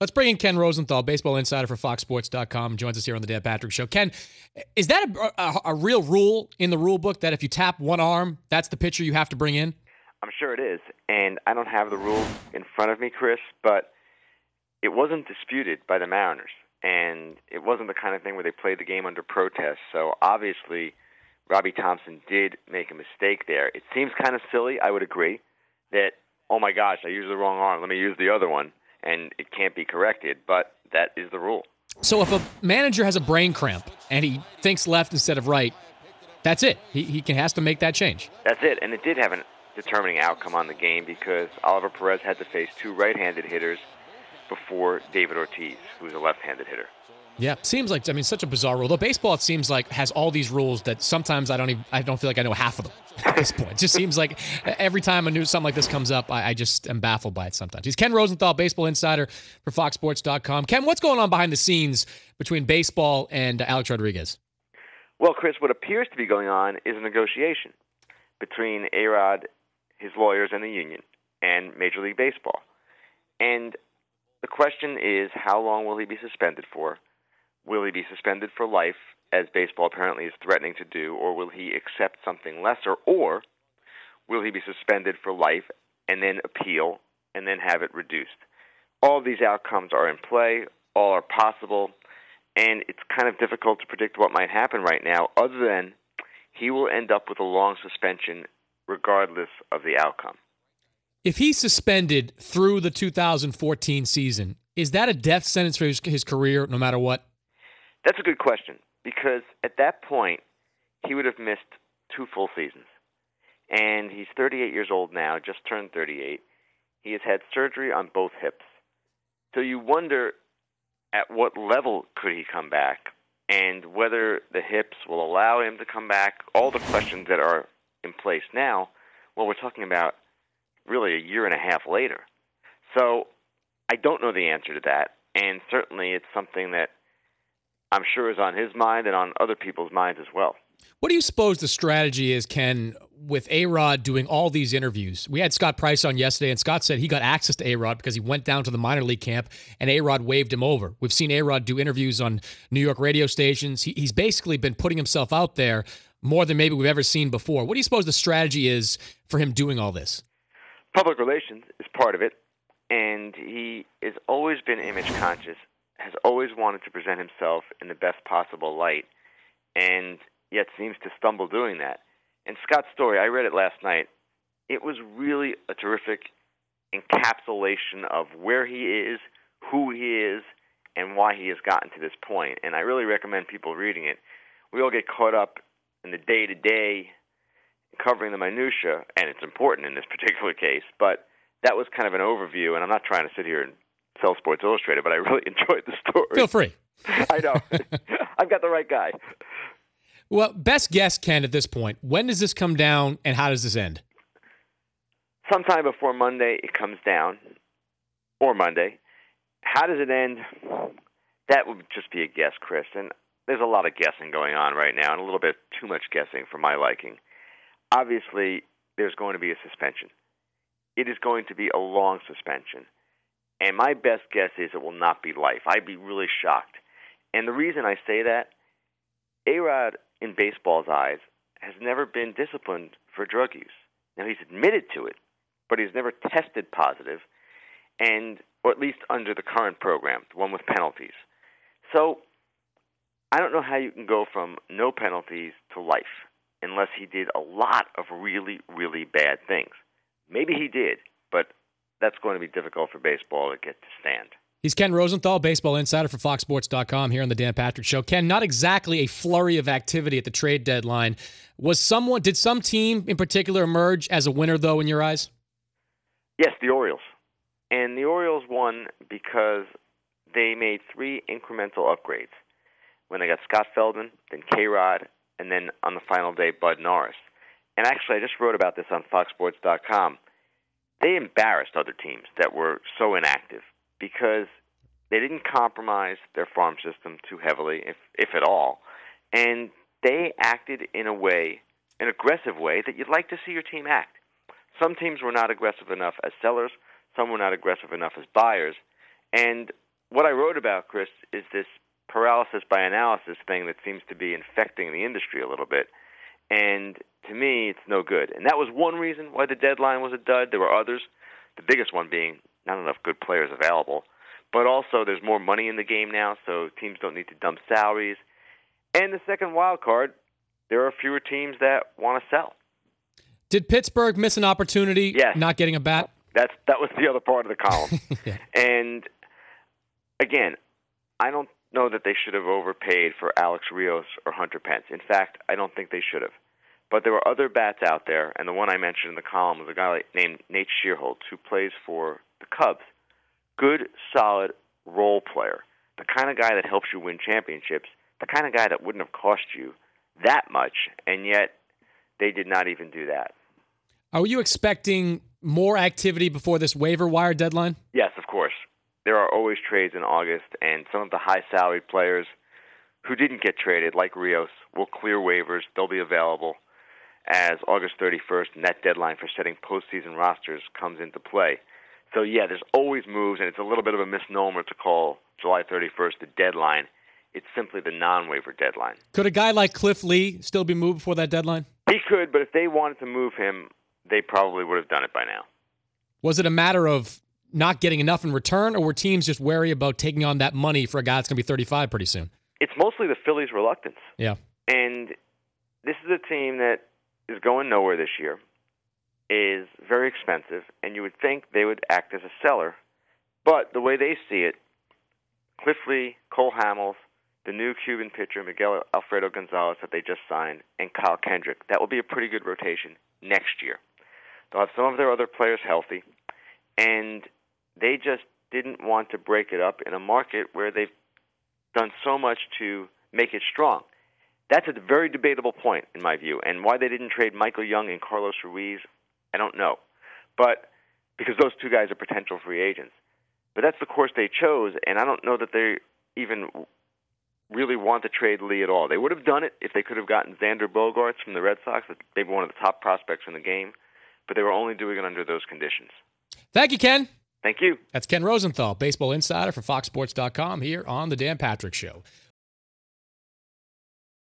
Let's bring in Ken Rosenthal, baseball insider for FoxSports.com, joins us here on the Dan Patrick Show. Ken, is that a real rule in the rule book that if you tap one arm, that's the pitcher you have to bring in? I'm sure it is, and I don't have the rules in front of me, Chris, but it wasn't disputed by the Mariners, and it wasn't the kind of thing where they played the game under protest. So obviously, Robbie Thompson did make a mistake there. It seems kind of silly, I would agree, that, oh my gosh, I used the wrong arm, let me use the other one, and it can't be corrected, but that is the rule. So if a manager has a brain cramp and he thinks left instead of right, that's it. He has to make that change. That's it, and it did have a determining outcome on the game because Oliver Perez had to face two right-handed hitters before David Ortiz, who's a left-handed hitter. Yeah, seems like, such a bizarre rule. Though baseball, it seems like, has all these rules that sometimes I don't feel like I know half of them at this point. It just seems like every time something like this comes up, I just am baffled by it sometimes. He's Ken Rosenthal, baseball insider for FoxSports.com. Ken, what's going on behind the scenes between baseball and Alex Rodriguez? Well, Chris, what appears to be going on is a negotiation between A-Rod, his lawyers, and the union, and Major League Baseball. And the question is, how long will he be suspended for? Will he be suspended for life, as baseball apparently is threatening to do, or will he accept something lesser, or will he be suspended for life and then appeal and then have it reduced? All of these outcomes are in play, all are possible, and it's kind of difficult to predict what might happen right now, other than he will end up with a long suspension regardless of the outcome. If he's suspended through the 2014 season, is that a death sentence for his career no matter what? That's a good question, because at that point, he would have missed 2 full seasons. And he's 38 years old now, just turned 38. He has had surgery on both hips. So you wonder at what level could he come back, and whether the hips will allow him to come back. All the questions that are in place now, well, we're talking about really a year and a half later. So I don't know the answer to that, and certainly it's something that I'm sure is on his mind and on other people's minds as well. What do you suppose the strategy is, Ken, with A-Rod doing all these interviews? We had Scott Price on yesterday, and Scott said he got access to A-Rod because he went down to the minor league camp, and A-Rod waved him over. We've seen A-Rod do interviews on New York radio stations. He's basically been putting himself out there more than maybe we've ever seen before. What do you suppose the strategy is for him doing all this? Public relations is part of it, and he has always been image conscious, has always wanted to present himself in the best possible light, and yet seems to stumble doing that. And Scott's story, I read it last night, it was really a terrific encapsulation of where he is, who he is, and why he has gotten to this point. And I really recommend people reading it. We all get caught up in the day-to-day, covering the minutia, and it's important in this particular case, but that was kind of an overview, and I'm not trying to sit here and sell Sports Illustrated, but I really enjoyed the story. Feel free. I know. I've got the right guy. Well, best guess, Ken, at this point, when does this come down, and how does this end? Sometime before Monday, it comes down, or Monday. How does it end? That would just be a guess, Chris, and there's a lot of guessing going on right now, and a little bit too much guessing for my liking. Obviously, there's going to be a suspension. It is going to be a long suspension. And my best guess is it will not be life. I'd be really shocked. And the reason I say that, A-Rod, in baseball's eyes, has never been disciplined for drug use. Now, he's admitted to it, but he's never tested positive, or at least under the current program, the one with penalties. So I don't know how you can go from no penalties to life unless he did a lot of really, really bad things. Maybe he did, but that's going to be difficult for baseball to get to stand. He's Ken Rosenthal, baseball insider for FoxSports.com here on the Dan Patrick Show. Ken, not exactly a flurry of activity at the trade deadline. Did some team in particular emerge as a winner, though, in your eyes? Yes, the Orioles. And the Orioles won because they made 3 incremental upgrades. When they got Scott Feldman, then K-Rod, and then on the final day, Bud Norris. And actually, I just wrote about this on FoxSports.com. They embarrassed other teams that were so inactive because they didn't compromise their farm system too heavily, if at all. And they acted in a way, an aggressive way, that you'd like to see your team act. Some teams were not aggressive enough as sellers. Some were not aggressive enough as buyers. And what I wrote about, Chris, is this paralysis by analysis thing that seems to be infecting the industry a little bit. And to me, it's no good. And that was one reason why the deadline was a dud. There were others, the biggest one being not enough good players available. But also, there's more money in the game now, so teams don't need to dump salaries. And the second wild card, there are fewer teams that want to sell. Did Pittsburgh miss an opportunity not getting a bat? That was the other part of the column. Yeah. And, again, I don't know that they should have overpaid for Alex Rios or Hunter Pence. In fact, I don't think they should have. But there were other bats out there, and the one I mentioned in the column was a guy named Nate Shearholtz, who plays for the Cubs. Good, solid role player. The kind of guy that helps you win championships. The kind of guy that wouldn't have cost you that much, and yet they did not even do that. Are you expecting more activity before this waiver wire deadline? Yes, of course. There are always trades in August, and some of the high-salaried players who didn't get traded, like Rios, will clear waivers. They'll be available as August 31st, and that deadline for setting postseason rosters comes into play. So, yeah, there's always moves, and it's a little bit of a misnomer to call July 31st the deadline. It's simply the non-waiver deadline. Could a guy like Cliff Lee still be moved before that deadline? He could, but if they wanted to move him, they probably would have done it by now. Was it a matter of not getting enough in return, or were teams just wary about taking on that money for a guy that's going to be 35 pretty soon? It's mostly the Phillies' reluctance. Yeah. And this is a team that is going nowhere this year, is very expensive, and you would think they would act as a seller. But the way they see it, Cliff Lee, Cole Hamels, the new Cuban pitcher, Miguel Alfredo Gonzalez, that they just signed, and Kyle Kendrick, that will be a pretty good rotation next year. They'll have some of their other players healthy, and they just didn't want to break it up in a market where they've done so much to make it strong. That's a very debatable point, in my view, and why they didn't trade Michael Young and Carlos Ruiz, I don't know. But because those two guys are potential free agents. But that's the course they chose, and I don't know that they even really want to trade Lee at all. They would have done it if they could have gotten Xander Bogaerts from the Red Sox, maybe one of the top prospects in the game, but they were only doing it under those conditions. Thank you, Ken. Thank you. That's Ken Rosenthal, baseball insider for FoxSports.com here on The Dan Patrick Show.